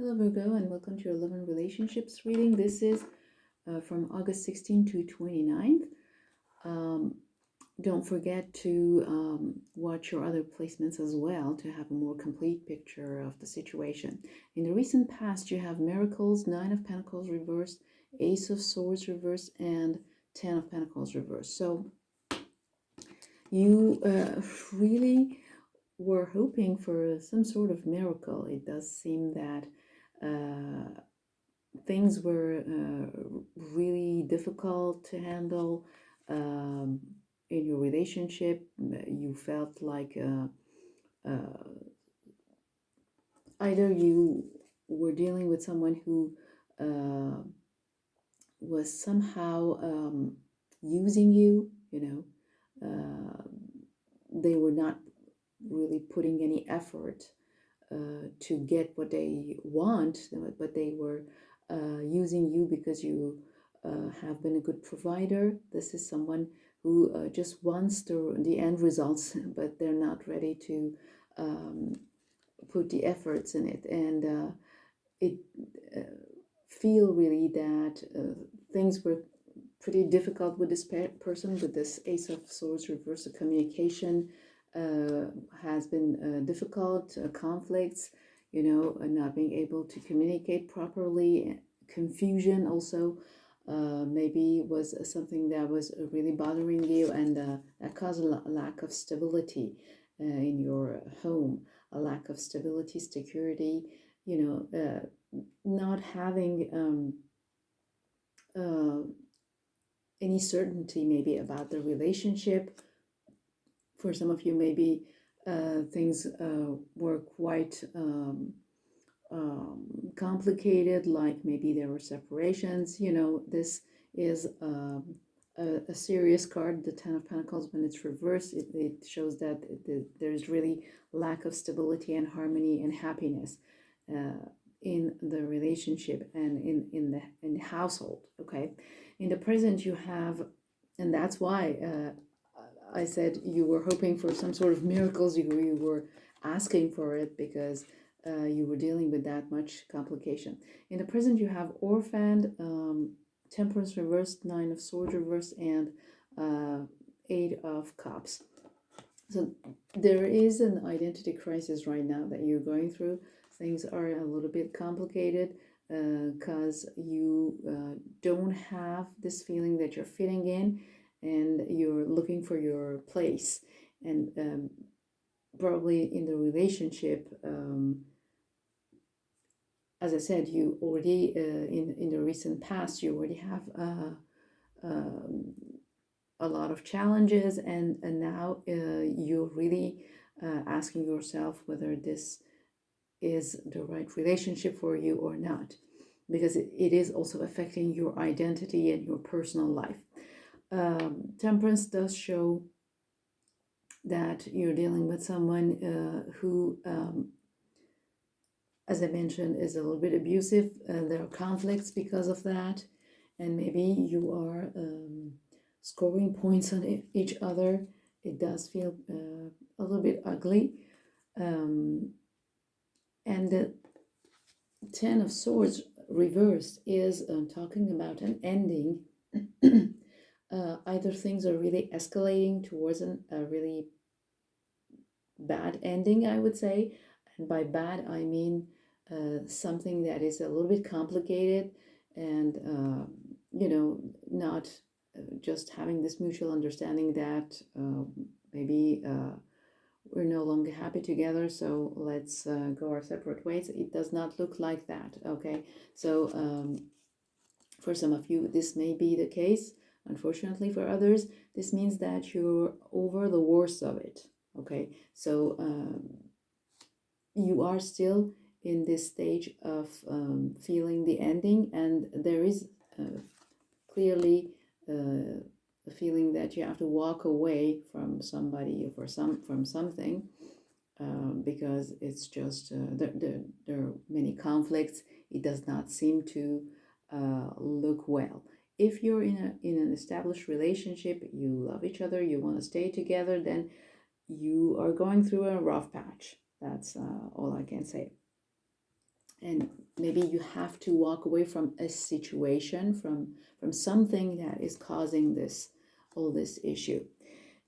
Hello, Virgo, and welcome to your love and relationships reading. This is from August 16th to 29th. Um, don't forget to watch your other placements as well to have a more complete picture of the situation. In the recent past, you have Miracles, Nine of Pentacles reversed, Ace of Swords reversed, and Ten of Pentacles reversed. So you really were hoping for some sort of miracle. It does seem that things were really difficult to handle in your relationship. You felt like either you were dealing with someone who was somehow using you, they were not really putting any effort to get what they want, but they were using you because you have been a good provider. This is someone who just wants the end results, but they're not ready to put the efforts in it. And it feel really that things were pretty difficult with this person, with this Ace of Swords reverse. The communication has been difficult, conflicts, not being able to communicate properly, confusion also maybe was something that was really bothering you, and that caused a lack of stability in your home, a lack of stability, security, not having any certainty maybe about the relationship. For some of you, maybe things were quite complicated, like maybe there were separations. This is a serious card, the Ten of Pentacles. When it's reversed, it shows that there's really lack of stability and harmony and happiness in the relationship and in the household. Okay, in the present you have, and that's why I said you were hoping for some sort of miracles. You were asking for it because you were dealing with that much complication. In the present, you have orphaned, Temperance reversed, Nine of Swords reversed, and Eight of Cups. So there is an identity crisis right now that you're going through. Things are a little bit complicated because you don't have this feeling that you're fitting in, and you're looking for your place. And probably in the relationship, as I said, you already in the recent past, you already have a lot of challenges, and now you're really asking yourself whether this is the right relationship for you or not, because it is also affecting your identity and your personal life. Temperance does show that you're dealing with someone who, as I mentioned, is a little bit abusive. There are conflicts because of that, and maybe you are scoring points on each other. It does feel a little bit ugly. And the Ten of Swords reversed is talking about an ending. Either things are really escalating towards a really bad ending, I would say. And by bad, I mean something that is a little bit complicated and, not just having this mutual understanding that maybe we're no longer happy together, so let's go our separate ways. It does not look like that, okay? So for some of you, this may be the case. Unfortunately, for others, this means that you're over the worst of it, okay? So you are still in this stage of feeling the ending, and there is clearly a feeling that you have to walk away from somebody or from something because it's just there are many conflicts. It does not seem to look well. If you're in an established relationship, you love each other, you want to stay together, then you are going through a rough patch. That's all I can say. and maybe you have to walk away from a situation, from something that is causing all this issue.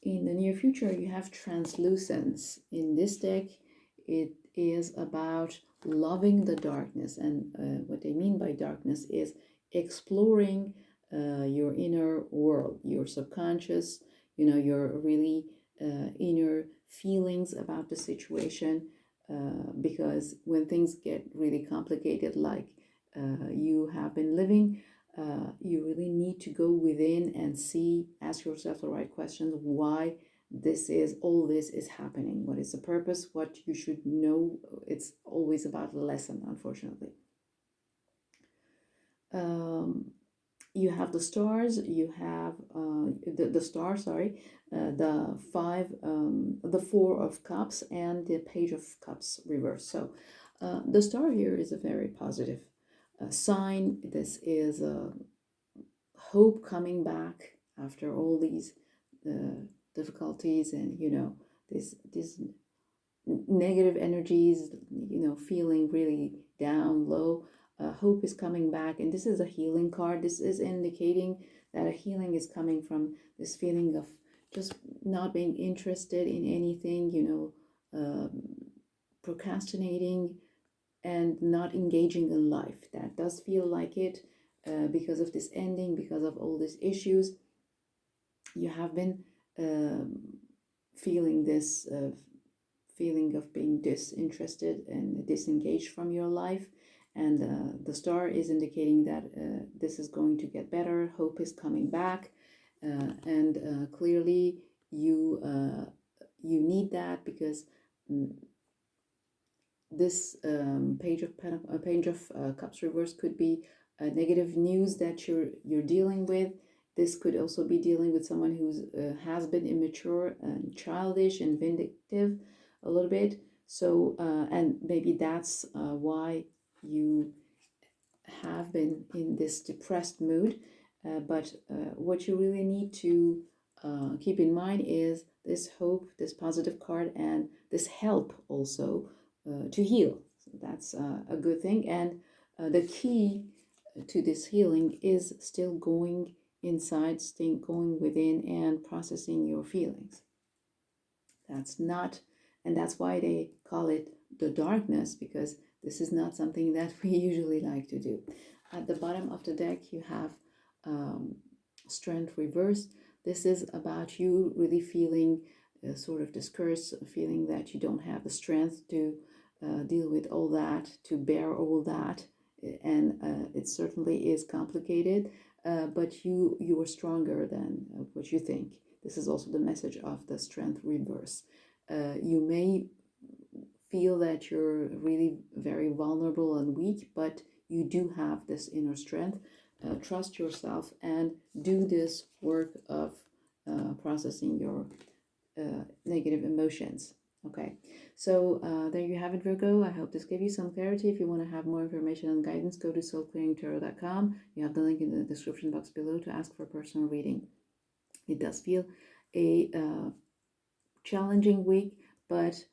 In the near future, you have translucence. In this deck, it is about loving the darkness, and what they mean by darkness is exploring your inner world, your subconscious, your really inner feelings about the situation, because when things get really complicated, like you have been living, you really need to go within and ask yourself the right questions. Why all this is happening? What is the purpose? What you should know? It's always about a lesson, unfortunately. You have the stars, you have the star, sorry, the Four of Cups, and the Page of Cups reverse. So the star here is a very positive sign. This is hope coming back after all these difficulties, and these negative energies, feeling really down low. Hope is coming back, and this is a healing card. This is indicating that a healing is coming from this feeling of just not being interested in anything, procrastinating and not engaging in life. That does feel like it, because of this ending, because of all these issues. You have been feeling this feeling of being disinterested and disengaged from your life. And the star is indicating that this is going to get better. Hope is coming back, and clearly you need that, because this Page of Cups reverse could be negative news that you're dealing with. This could also be dealing with someone who has been immature and childish and vindictive a little bit. So and maybe that's why you have been in this depressed mood. But what you really need to keep in mind is this hope, this positive card, and this help also to heal. So that's a good thing. And the key to this healing is still going inside, staying going within, and processing your feelings. That's why they call it the darkness, because this is not something that we usually like to do. At the bottom of the deck, you have Strength reversed. This is about you really feeling sort of discouraged, feeling that you don't have the strength to deal with all that, to bear all that. And it certainly is complicated, but you are stronger than what you think. This is also the message of the Strength reverse. You may feel that you're really very vulnerable and weak, but you do have this inner strength. Trust yourself and do this work of processing your negative emotions. Okay, so there you have it, Virgo. I hope this gave you some clarity. If you want to have more information and guidance, go to soulclearingtarot.com. You have the link in the description box below to ask for a personal reading. It does feel a challenging week, but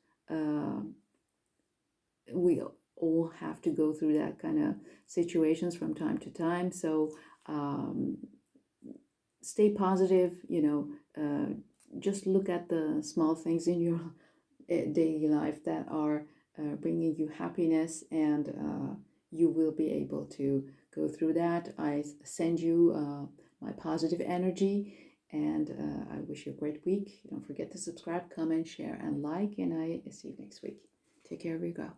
we all have to go through that kind of situations from time to time. So stay positive, just look at the small things in your daily life that are bringing you happiness, and you will be able to go through that. I send you my positive energy, and I wish you a great week. Don't forget to subscribe, comment, share, and like, and I see you next week. Take care, Virgo.